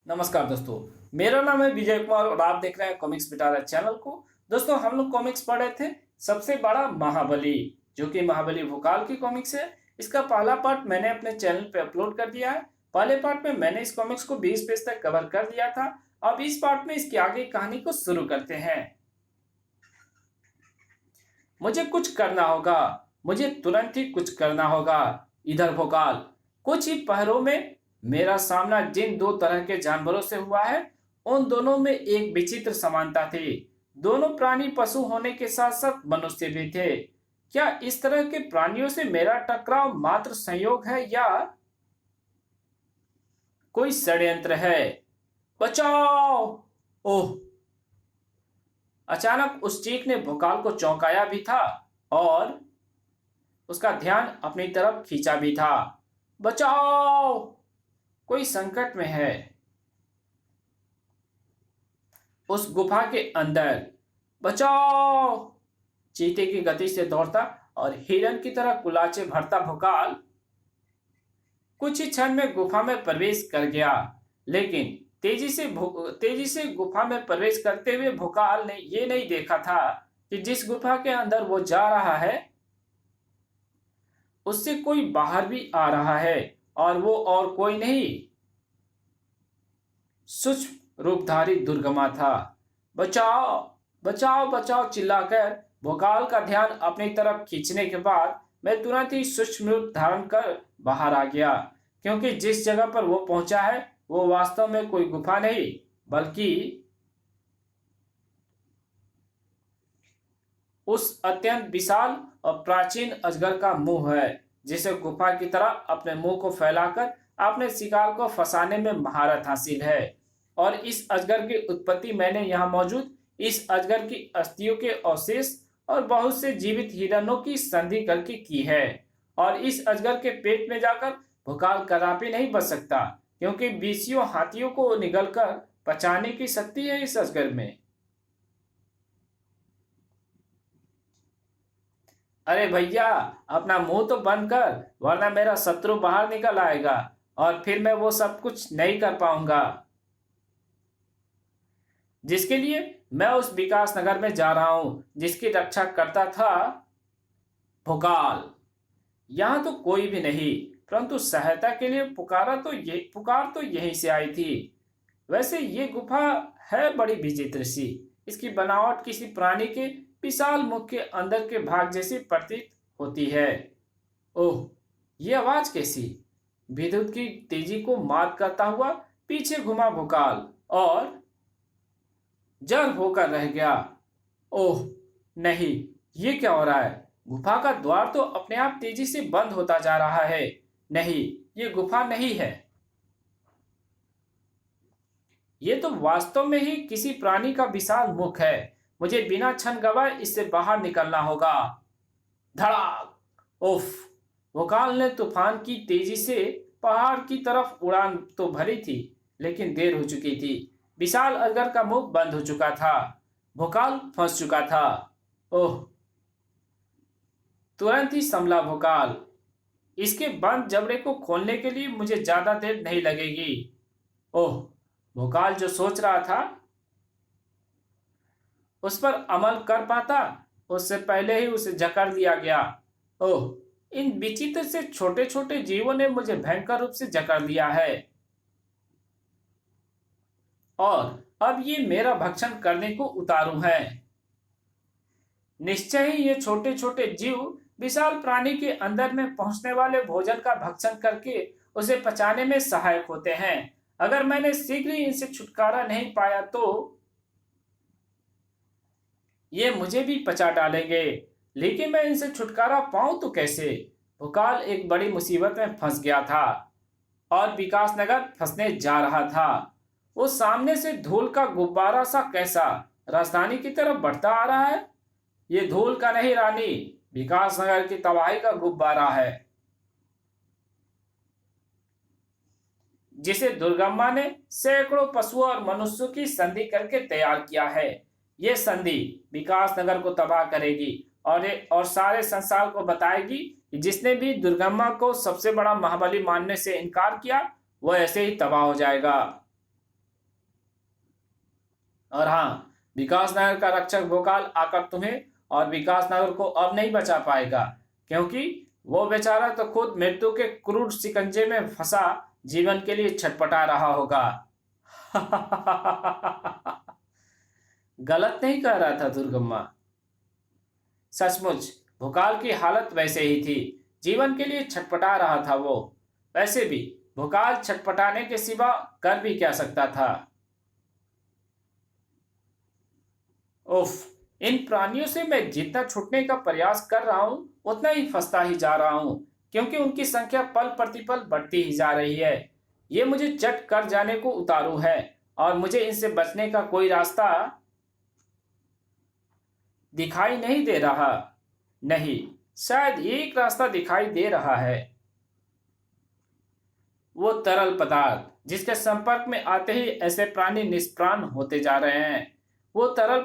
नमस्कार दोस्तों। मेरा नाम है विजय कुमार और आप देख रहे हैं कॉमिक्स पिटारा चैनल को। दोस्तों, हम लोग कॉमिक्स पढ़े थे सबसे बड़ा महाबली, जो कि महाबली भोकाल की कॉमिक्स है। इसका पहला पार्ट मैंने अपने चैनल पे अपलोड कर दिया है। पहले पार्ट में मैंने इस कॉमिक्स को 20 पेज तक कवर कर दिया था। अब इस पार्ट में इसकी आगे कहानी को शुरू करते हैं। मुझे कुछ करना होगा, मुझे तुरंत ही कुछ करना होगा। इधर भोकाल, कुछ ही पहरों में मेरा सामना जिन दो तरह के जानवरों से हुआ है, उन दोनों में एक विचित्र समानता थी। दोनों प्राणी पशु होने के साथ साथ मनुष्य भी थे। क्या इस तरह के प्राणियों से मेरा टकराव मात्र संयोग है या कोई षड्यंत्र है? बचाओ! ओह! अचानक उस चीख ने भोकाल को चौंकाया भी था और उसका ध्यान अपनी तरफ खींचा भी था। बचाओ! कोई संकट में है। उस गुफा के अंदर। बचाओ! चीते की गति से दौड़ता और हिरन की तरह कुलाचे भरता भोकाल कुछ ही क्षण में गुफा में प्रवेश कर गया। लेकिन तेजी से गुफा में प्रवेश करते हुए भोकाल ने यह नहीं देखा था कि जिस गुफा के अंदर वो जा रहा है उससे कोई बाहर भी आ रहा है, और वो और कोई नहीं, सूक्ष्म रूपधारी दुर्गमा था। बचाओ! बचाओ! बचाओ! चिल्लाकर भोकाल का ध्यान अपनी तरफ खींचने के बाद मैं तुरंत ही सूक्ष्म रूप धारण कर बाहर आ गया, क्योंकि जिस जगह पर वो पहुंचा है वो वास्तव में कोई गुफा नहीं बल्कि उस अत्यंत विशाल और प्राचीन अजगर का मुंह है, जिसे गुफा की तरह अपने मुंह को फैलाकर अपने शिकार को फंसाने में महारत हासिल है। और इस अजगर की उत्पत्ति मैंने यहाँ मौजूद इस अजगर की अस्थियों के अवशेष और बहुत से जीवित हिरणों की संधि करके की है। और इस अजगर के पेट में जाकर भोकाल कदापि नहीं बच सकता, क्योंकि 20 हाथियों को निगलकर पचाने की शक्ति है इस अजगर में। अरे भैया, अपना मुंह तो बंद कर, वरना मेरा शत्रु बाहर निकल आएगा और फिर मैं वो सब कुछ नहीं कर पाऊंगा जिसके लिए मैं उस विकास नगर में जा रहा हूं, जिसकी रक्षा करता था भोकाल। यहां तो कोई भी नहीं, परंतु सहायता के लिए पुकार तो यहीं से आई थी। वैसे ये गुफा है बड़ी विचित्र सी। इसकी बनावट किसी प्राणी के विशाल मुख के अंदर के भाग जैसी प्रतीत होती है। ओह, ये आवाज कैसी? विद्युत की तेजी को मात करता हुआ पीछे घुमा भोकाल और जड़ होकर रह गया। ओह नहीं, ये क्या हो रहा है? गुफा का द्वार तो अपने आप तेजी से बंद होता जा रहा है। नहीं, ये गुफा नहीं है। ये तो वास्तव में ही किसी प्राणी का विशाल मुख है। मुझे बिना क्षण गवाए इससे बाहर निकलना होगा। धड़ाक! उफ! भोकाल ने तूफान की तेजी से पहाड़ की तरफ उड़ान तो भरी थी, लेकिन देर हो चुकी थी। विशाल अजगर का मुख बंद हो चुका था। भोकाल फंस चुका था। ओह! तुरंत ही संभला भोकाल। इसके बंद जबड़े को खोलने के लिए मुझे ज्यादा देर नहीं लगेगी। ओह! भोकाल जो सोच रहा था उस पर अमल कर पाता उससे पहले ही उसे जकड़ लिया गया। ओह! इन विचित्र से छोटे छोटे जीवों ने मुझे भयंकर रूप से जकड़ लिया है और अब ये मेरा भक्षण करने को उतारू है। निश्चय ही ये छोटे छोटे जीव विशाल प्राणी के अंदर में पहुंचने वाले भोजन का भक्षण करके उसे पचाने में सहायक होते हैं। अगर मैंने शीघ्र ही इनसे छुटकारा नहीं पाया तो ये मुझे भी पचा डालेंगे। लेकिन मैं इनसे छुटकारा पाऊं तो कैसे? भोकाल एक बड़ी मुसीबत में फंस गया था और विकास नगर फंसने जा रहा था। वो सामने से धूल का गुब्बारा सा कैसा राजधानी की तरफ बढ़ता आ रहा है। ये धूल का नहीं रानी, विकास नगर की तबाही का गुब्बारा है, जिसे दुर्गम्मा ने सैकड़ों पशुओं और मनुष्यों की संधि करके तैयार किया है। ये संधि विकास नगर को तबाह करेगी और सारे संसार को बताएगी कि जिसने भी दुर्गम्मा को सबसे बड़ा महाबली मानने से इनकार किया वो ऐसे ही तबाह हो जाएगा। और हाँ, विकासनगर का रक्षक भोकाल आकर तुम्हें और विकासनगर को अब नहीं बचा पाएगा, क्योंकि वो बेचारा तो खुद मृत्यु के क्रूर शिकंजे में फंसा जीवन के लिए छटपटा रहा होगा। गलत नहीं कह रहा था दुर्गम्मा। सचमुच भोकाल की हालत वैसे ही थी, जीवन के लिए छटपटा रहा था वो। वैसे भी भोकाल छटपटाने के सिवा कर भी क्या सकता था। उफ, इन प्राणियों से मैं जितना छूटने का प्रयास कर रहा हूं उतना ही फंसता ही जा रहा हूं, क्योंकि उनकी संख्या पल प्रतिपल बढ़ती ही जा रही है। ये मुझे चट कर जाने को उतारू है और मुझे इनसे बचने का कोई रास्ता दिखाई नहीं दे रहा। नहीं, शायद एक रास्ता दिखाई दे रहा है। वो तरल पदार्थ जिसके संपर्क में आते ही ऐसे प्राणी निष्प्राण होते जा रहे हैं। वो तरल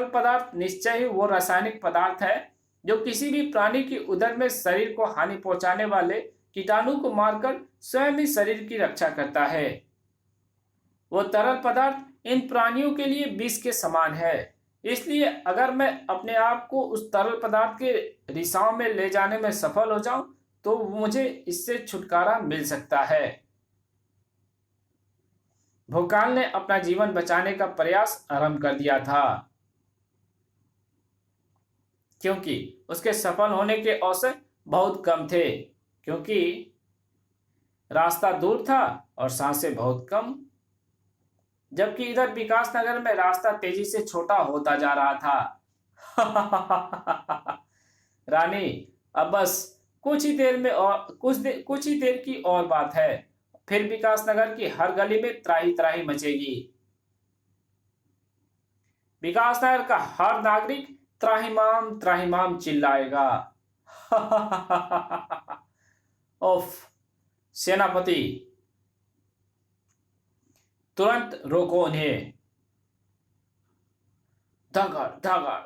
पदार्थ निश्चय ही वो रासायनिक पदार्थ है जो किसी भी प्राणी की उदर में शरीर को हानि पहुंचाने वाले कीटाणु को मारकर स्वयं ही शरीर की रक्षा करता है। वो तरल पदार्थ इन प्राणियों के लिए विष के समान है। इसलिए अगर मैं अपने आप को उस तरल पदार्थ के रिसाव में ले जाने में सफल हो जाऊं तो मुझे इससे छुटकारा मिल सकता है। भोकाल ने अपना जीवन बचाने का प्रयास आरंभ कर दिया था, क्योंकि उसके सफल होने के अवसर बहुत कम थे, क्योंकि रास्ता दूर था और सांसें बहुत कम। जबकि इधर विकासनगर में रास्ता तेजी से छोटा होता जा रहा था। रानी, अब बस कुछ ही देर की और बात है, फिर विकासनगर की हर गली में त्राही त्राही मचेगी। विकासनगर का हर नागरिक त्राहिमाम त्राहिमाम चिल्लाएगा। ओफ, सेनापति, तुरंत रोको उन्हें। धगड़ धगड़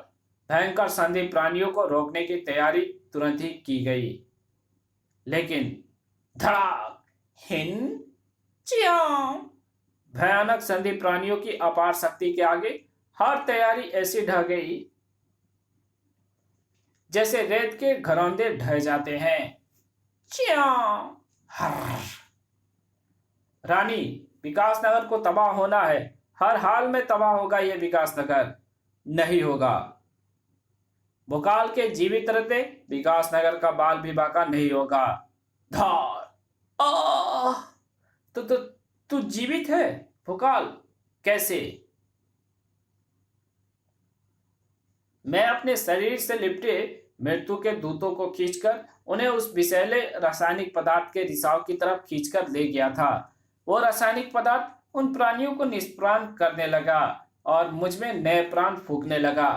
भयंकर संधि प्राणियों को रोकने की तैयारी तुरंत ही की गई, लेकिन धड़ाक हिन च्यों, भयानक संधि प्राणियों की अपार शक्ति के आगे हर तैयारी ऐसी ढह गई जैसे रेत के घरौंदे ढह जाते हैं। च्यों, रानी, विकासनगर को तबाह होना है, हर हाल में तबाह होगा ये विकासनगर। नहीं होगा। भोकाल के जीवित रहते विकासनगर का बाल भी बाका नहीं होगा। धार, आह, तू जीवित है भोकाल? कैसे? मैं अपने शरीर से लिपटे मृत्यु के दूतों को खींचकर उन्हें उस विषैले रासायनिक पदार्थ के रिसाव की तरफ खींचकर ले गया था। वो रासायनिक पदार्थ उन प्राणियों को निष्प्राण करने लगा और मुझ में नए प्राण फूंकने लगा।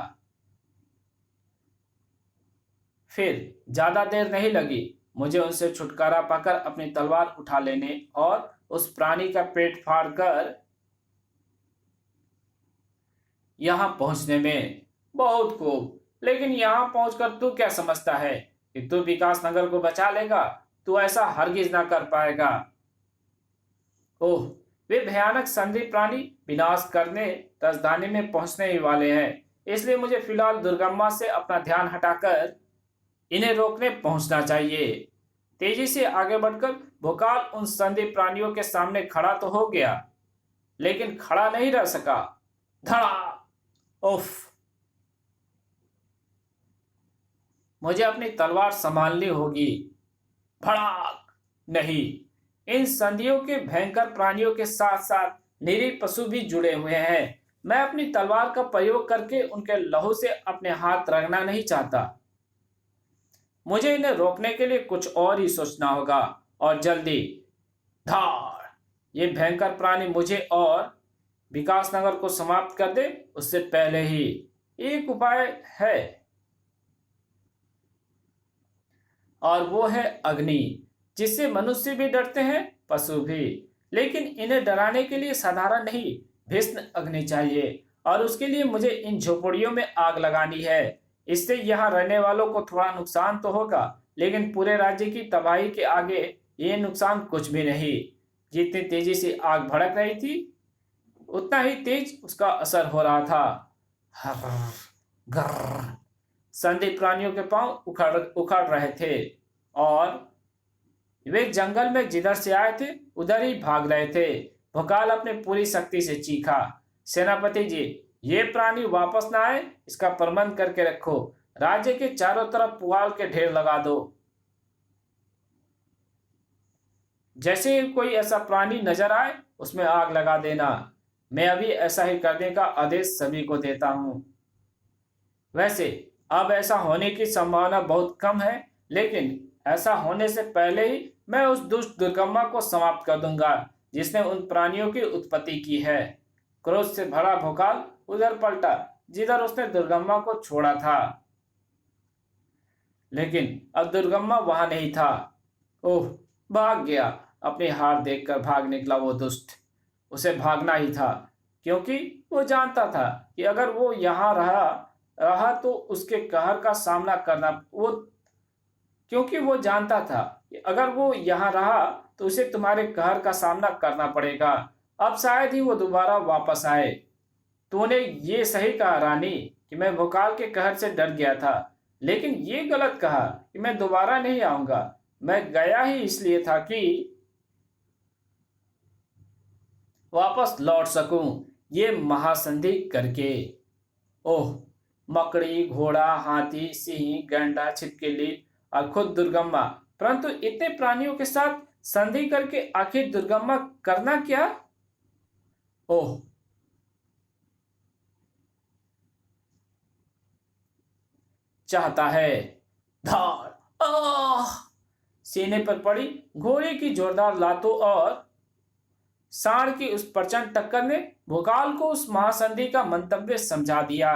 फिर ज्यादा देर नहीं लगी मुझे उनसे छुटकारा पाकर अपनी तलवार उठा लेने और उस प्राणी का पेट फाड़कर यहां पहुंचने में। बहुत खूब, लेकिन यहां पहुंचकर तू क्या समझता है कि तू विकासनगर को बचा लेगा? तू ऐसा हरगिज ना कर पाएगा। ओह, वे भयानक संधि प्राणी विनाश करने राजधानी में पहुंचने ही वाले हैं, इसलिए मुझे फिलहाल दुर्गम्मा से अपना ध्यान हटाकर इन्हें रोकने पहुंचना चाहिए। तेजी से आगे बढ़कर भोकाल उन संधि प्राणियों के सामने खड़ा तो हो गया, लेकिन खड़ा नहीं रह सका। धड़ा! उफ! मुझे अपनी तलवार संभालनी होगी। भड़ाक! नहीं, इन संधियों के भयंकर प्राणियों के साथ साथ निरीह पशु भी जुड़े हुए हैं। मैं अपनी तलवार का प्रयोग करके उनके लहू से अपने हाथ रंगना नहीं चाहता। मुझे इन्हें रोकने के लिए कुछ और ही सोचना होगा, और जल्दी। धार! ये भयंकर प्राणी मुझे और विकासनगर को समाप्त कर दे उससे पहले ही। एक उपाय है, और वो है अग्नि, जिससे मनुष्य भी डरते हैं, पशु भी। लेकिन इन्हें डराने के लिए साधारण नहीं, भीषण अग्नि चाहिए, और उसके लिए मुझे इन झोपड़ियों में आग लगानी है। इससे यहाँ रहने वालों को थोड़ा नुकसान तो होगा, लेकिन पूरे राज्य की तबाही के आगे ये नुकसान कुछ भी नहीं। जितनी तेजी से आग भड़क रही थी, उतना ही तेज उसका असर हो रहा था। हर्र, गर्र। संधि प्राणियों के पांव उखड़ उखड़ रहे थे और वे जंगल में जिधर से आए थे उधर ही भाग रहे थे। भोकाल अपने पूरी शक्ति से चीखा, सेनापति जी, ये प्राणी वापस ना आए इसका प्रबंध करके रखो। राज्य के चारों तरफ पुआल के ढेर लगा दो। जैसे ही कोई ऐसा प्राणी नजर आए उसमें आग लगा देना। मैं अभी ऐसा ही करने का आदेश सभी को देता हूं। वैसे अब ऐसा होने की संभावना बहुत कम है, लेकिन ऐसा होने से पहले ही मैं उस दुष्ट दुर्गम्मा को समाप्त कर दूंगा जिसने उन प्राणियों की उत्पत्ति की है। क्रोध से भरा भोकाल उधर पलटा जिधर उसने दुर्गम्मा को छोड़ा था, लेकिन अब दुर्गम्मा वहां नहीं था। ओह, भाग गया। अपनी हार देखकर भाग निकला वो दुष्ट। उसे भागना ही था, क्योंकि वो जानता था कि अगर वो यहाँ रहा तो उसके कहर का सामना करना वो क्योंकि वो जानता था कि अगर वो यहाँ रहा तो उसे तुम्हारे कहर का सामना करना पड़ेगा। अब शायद ही वो दोबारा वापस आए। तूने ये सही कहा रानी कि मैं भोकाल के कहर से डर गया था, लेकिन ये गलत कहा कि मैं दोबारा नहीं आऊंगा। मैं गया ही इसलिए था कि वापस लौट सकूं ये महासंधि करके। ओह, मकड़ी, घोड़ा, हाथी, सिंह, गैंडा, छिपकली और खुद दुर्गम्मा, परंतु इतने प्राणियों के साथ संधि करके आखिर दुर्गम्मा करना क्या? ओह, चाहता है। धार आह सीने पर पड़ी घोड़े की जोरदार लातों और सांड की उस प्रचंड टक्कर ने भोकाल को उस महासंधि का मंतव्य समझा दिया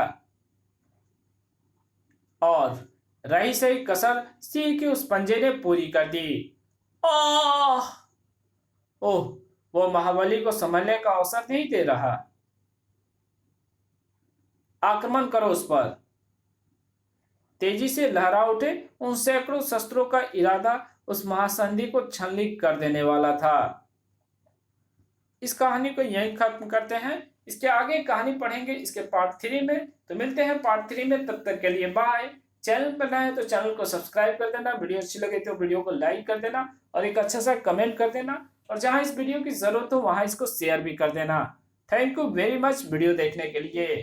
और रही सही कसर सिंह के उस पंजे ने पूरी कर दी। आह! ओह, वो महाबली को संभलने का अवसर नहीं दे रहा। आक्रमण करो उस पर। तेजी से लहरा उठे उन सैकड़ों शस्त्रों का इरादा उस महासंधि को छलनी कर देने वाला था। इस कहानी को यहीं खत्म करते हैं। इसके आगे कहानी पढ़ेंगे इसके पार्ट 3 में। तो मिलते हैं पार्ट 3 में, तब तक के लिए बाय। चैनल पर नए हैं तो चैनल को सब्सक्राइब कर देना, वीडियो अच्छी लगे तो वीडियो को लाइक कर देना और एक अच्छा सा कमेंट कर देना, और जहां इस वीडियो की जरूरत हो वहां इसको शेयर भी कर देना। Thank you very much video देखने के लिए।